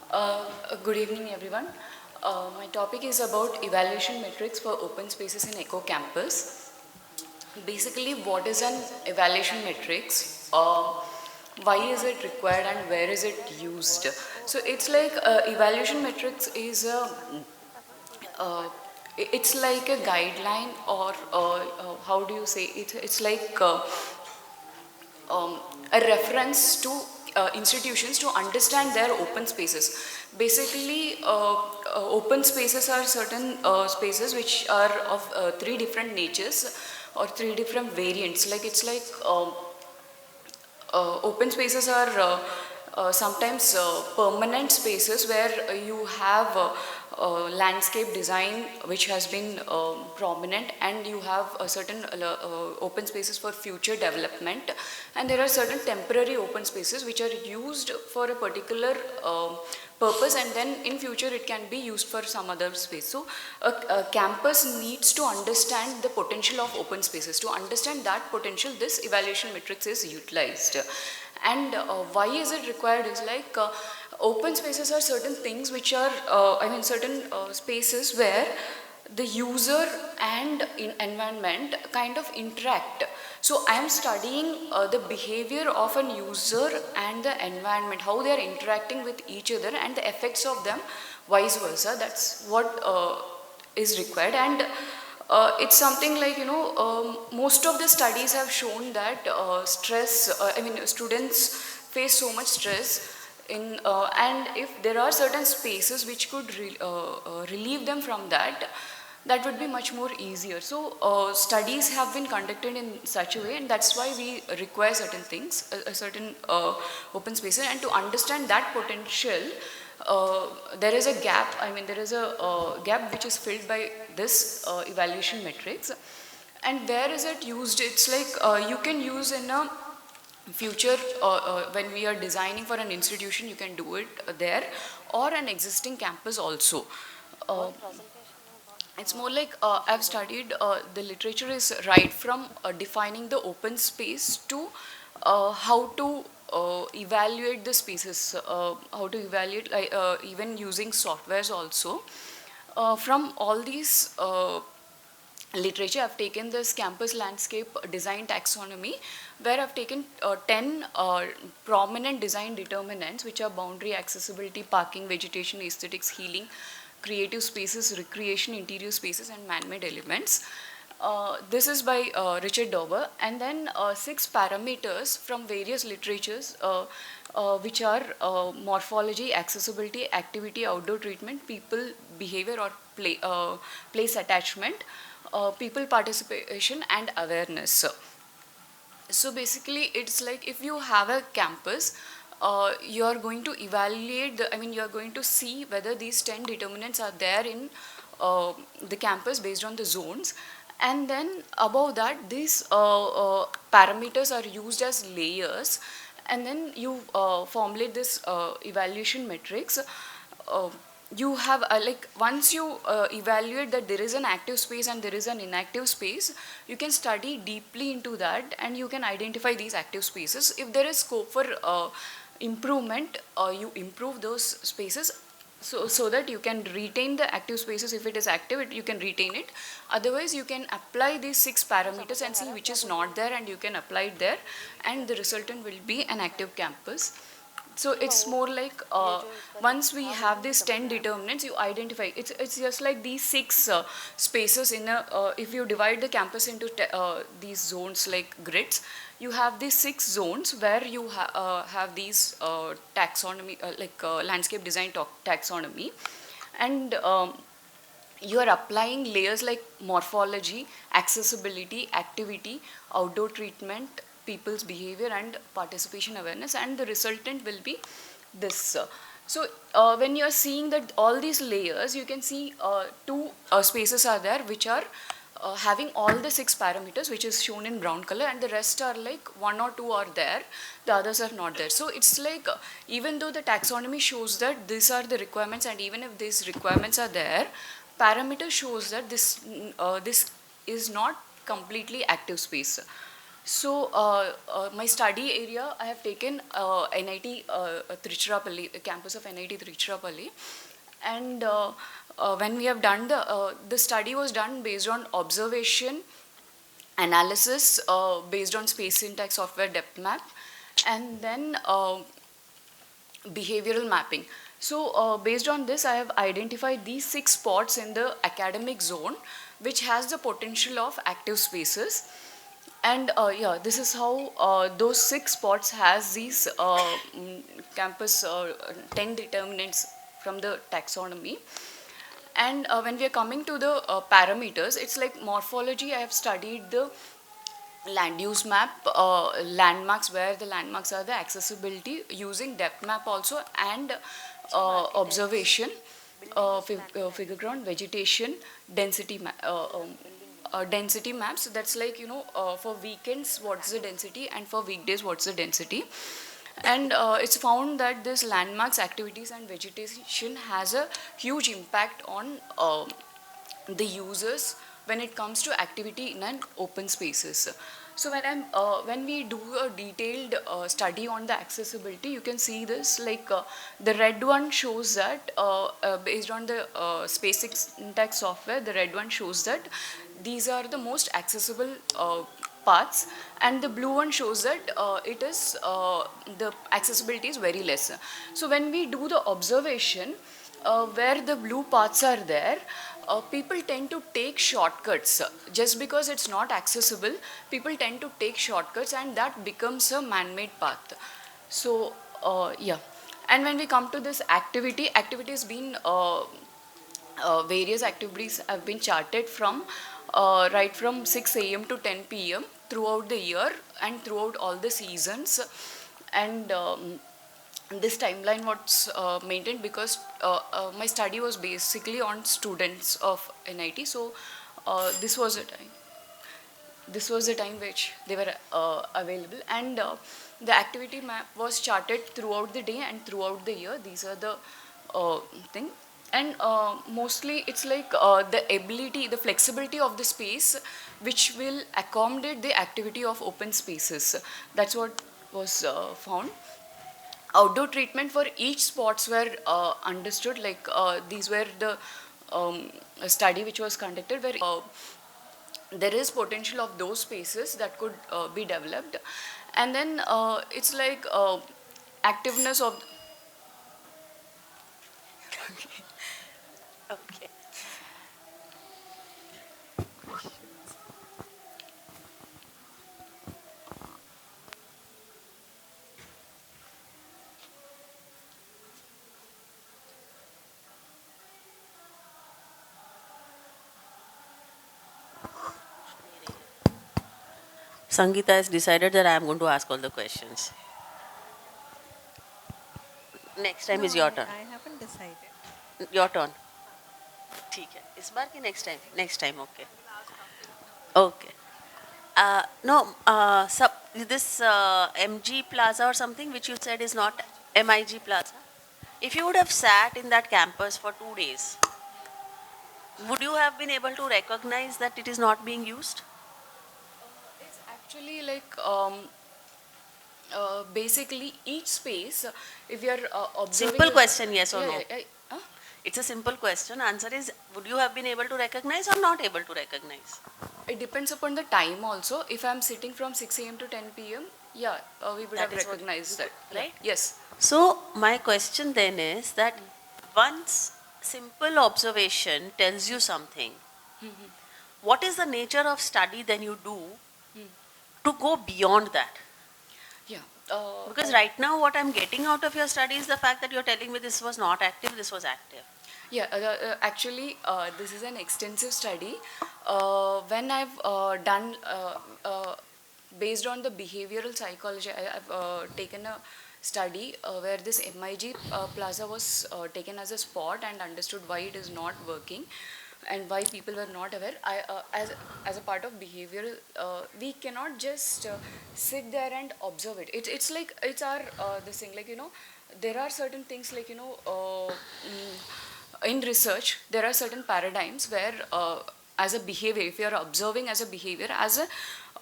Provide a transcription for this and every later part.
Good evening, everyone. My topic is about evaluation metrics for open spaces in Eco Campus. Basically, what is an evaluation metrics? Why is it required and where is it used? So it's like evaluation metrics is uh, it's like a guideline or how do you say it? It's like a reference to institutions to understand their open spaces. Basically, open spaces are certain spaces which are of three different natures or three different variants. Like it's like open spaces are sometimes permanent spaces where you have landscape design which has been prominent, and you have a certain open spaces for future development, and there are certain temporary open spaces which are used for a particular purpose, and then in future it can be used for some other space. So a campus needs to understand the potential of open spaces. To understand that potential, this evaluation matrix is utilized. And why is it required is like open spaces are certain things which are certain spaces where the user and environment kind of interact. So I am studying the behavior of an user and the environment, how they are interacting with each other and the effects of them, vice versa. That's what is required. And it's something like, most of the studies have shown that students face so much stress in and if there are certain spaces which could relieve them from that, that would be much more easier. So studies have been conducted in such a way, and that's why we require certain things, a certain open spaces, and to understand that potential, there is a gap. There is a gap which is filled by this evaluation metrics. And where is it used? It's like you can use in a future when we are designing for an institution, you can do it there, or an existing campus also. Uh, it's more like I've studied the literature is right from defining the open space to how to evaluate the spaces, how to evaluate even using softwares also. From all these literature, I've taken this campus landscape design taxonomy, where I've taken 10 prominent design determinants, which are boundary, accessibility, parking, vegetation, aesthetics, healing, creative spaces, recreation, interior spaces, and man-made elements. This is by Richard Dauber, and then 6 parameters from various literatures, which are morphology, accessibility, activity, outdoor treatment, people behavior or place attachment, people participation, and awareness. So basically, it's like if you have a campus, you are going to evaluate you are going to see whether these 10 determinants are there in the campus based on the zones. And then above that, these parameters are used as layers, and then you formulate this evaluation metrics. Uh, you have like once you evaluate that there is an active space and there is an inactive space, you can study deeply into that, and you can identify these active spaces. If there is scope for improvement, you improve those spaces, so that you can retain the active spaces. If it is active, you can retain it. Otherwise, you can apply these 6 parameters and see which is not there, and you can apply it there, and the resultant will be an active campus. So it's more like once we have these 10 determinants, you identify. It's just like these 6 spaces in a. If you divide the campus into these zones like grids, you have these 6 zones where you have these taxonomy, landscape design taxonomy, and you are applying layers like morphology, accessibility, activity, outdoor treatment, people's behavior, and participation awareness, and the resultant will be this. So when you are seeing that all these layers, you can see 2 spaces are there which are having all the 6 parameters, which is shown in brown color, and the rest are like 1 or 2 are there, the others are not there. So it's like even though the taxonomy shows that these are the requirements, and even if these requirements are there, parameter shows that this is not completely active space. So, my study area, I have taken NIT Tiruchirappalli, campus of NIT Tiruchirappalli. And when we have done the study was done based on observation, analysis, based on space syntax software depth map, and then behavioral mapping. So based on this, I have identified these 6 spots in the academic zone, which has the potential of active spaces. And yeah, this is how those 6 spots has these campus 10 determinants from the taxonomy. And when we are coming to the parameters, it's like morphology. I have studied the land use map, landmarks, where the landmarks are the accessibility using depth map also, and observation, figure ground, vegetation, density maps. So that's like, for weekends what's the density, and for weekdays what's the density. And it's found that this landmarks, activities and vegetation has a huge impact on the users when it comes to activity in an open spaces. So when we do a detailed study on the accessibility, you can see this, like the red one shows that based on the space syntax software, the red one shows that these are the most accessible paths, and the blue one shows that it is the accessibility is very less. So when we do the observation, where the blue paths are there, people tend to take shortcuts. Just because it's not accessible, people tend to take shortcuts, and that becomes a man-made path. So yeah. And when we come to this activity has been various activities have been charted from right from 6 a.m. to 10 p.m. throughout the year and throughout all the seasons. And this timeline was maintained because my study was basically on students of NIT. So this was the time which they were available, and the activity map was charted throughout the day and throughout the year. These are the thing. And mostly it's like the ability, the flexibility of the space, which will accommodate the activity of open spaces. That's what was found. Outdoor treatment for each spots were understood, like these were the study which was conducted, where there is potential of those spaces that could be developed. And then it's like activeness of Okay. Sangeeta has decided that I am going to ask all the questions. Next time No, is your turn. I haven't decided. Your turn. ठीक है. इस बार की next time? Next time, okay. Okay. No, this MG Plaza or something which you said is not MIG Plaza. If you would have sat in that campus for 2 days, would you have been able to recognize that it is not being used? it's actually like basically each space, if you are observing Simple question, yes or yeah, no? It's a simple question. Answer is, would you have been able to recognize or not able to recognize? it depends upon the time also. If I'm sitting from 6 a.m. to 10 p.m., yeah, we would That have is what recognized that. right? Yes. So my question then is that once simple observation tells you something, what is the nature of study then you do to go beyond that? Yeah. Because right now what I'm getting out of your study is the fact that you're telling me this was not active, this was active. Yeah, actually, this is an extensive study. When I've done, based on the behavioral psychology, I've taken a study where this MIG Plaza was taken as a spot and understood why it is not working and why people were not aware. As a part of behavioral, we cannot just sit there and observe it. It's like, it's our, this thing, like, there are certain things like, in research, there are certain paradigms where as a behavior, if you are observing as a behavior, as a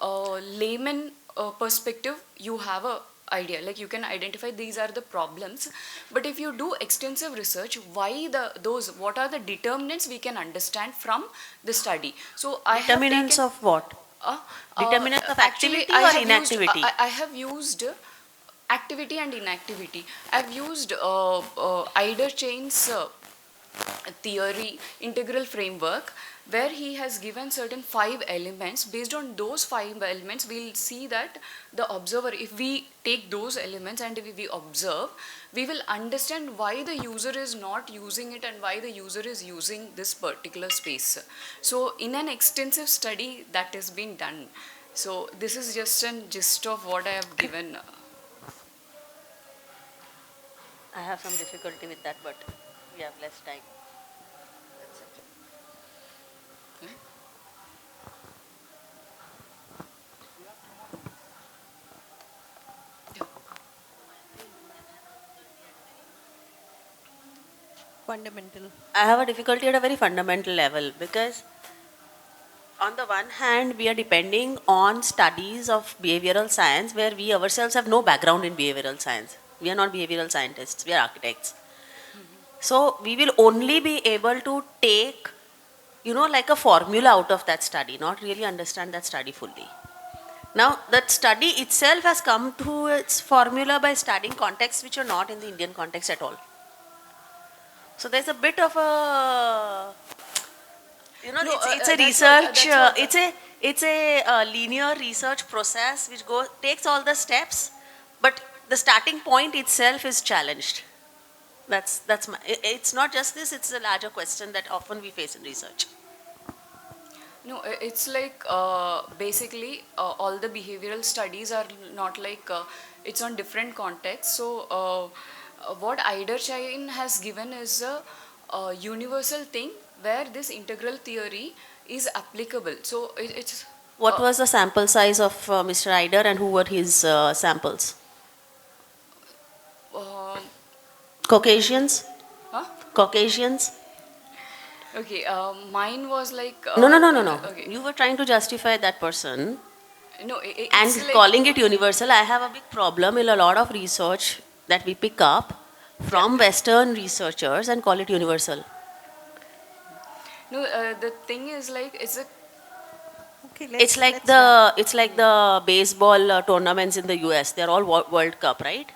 layman perspective, you have a idea, like you can identify these are the problems. But if you do extensive research, what are the determinants, we can understand from the study. So I have Determinants taken, of what? uh, Determinants of actually, activity or inactivity? I have used activity and inactivity. I've used Eider Chain's theory integral framework, where he has given certain 5 elements. Based on those 5 elements, we'll see that the observer, if we take those elements and if we observe, we will understand why the user is not using it and why the user is using this particular space. So in an extensive study that has been done. So this is just a gist of what I have given. I have some difficulty with that, but we have less time. That's it. Fundamental. I have a difficulty at a very fundamental level because, on the one hand, we are depending on studies of behavioral science where we ourselves have no background in behavioral science. We are not behavioral scientists, we are architects. So, we will only be able to take, like a formula out of that study, not really understand that study fully. Now, that study itself has come to its formula by studying contexts which are not in the Indian context at all. So there's a bit of a, No, it's a that's research, what- it's a linear research process which takes all the steps, but the starting point itself is challenged. It's not just this, it's a larger question that often we face in research. No, it's like basically all the behavioral studies are not like it's on different contexts. So what Eiderschein has given is a universal thing where this integral theory is applicable. So it's What was the sample size of Mr. Eider and who were his samples? uh, Caucasians? huh? Caucasians? Okay. Mine was like No. Okay. You were trying to justify that person. No, And it's like, calling it universal, I have a big problem in a lot of research that we pick up from Western researchers and call it universal. no. The thing is like Okay, It's like the baseball tournaments in the US. They're all World Cup, right?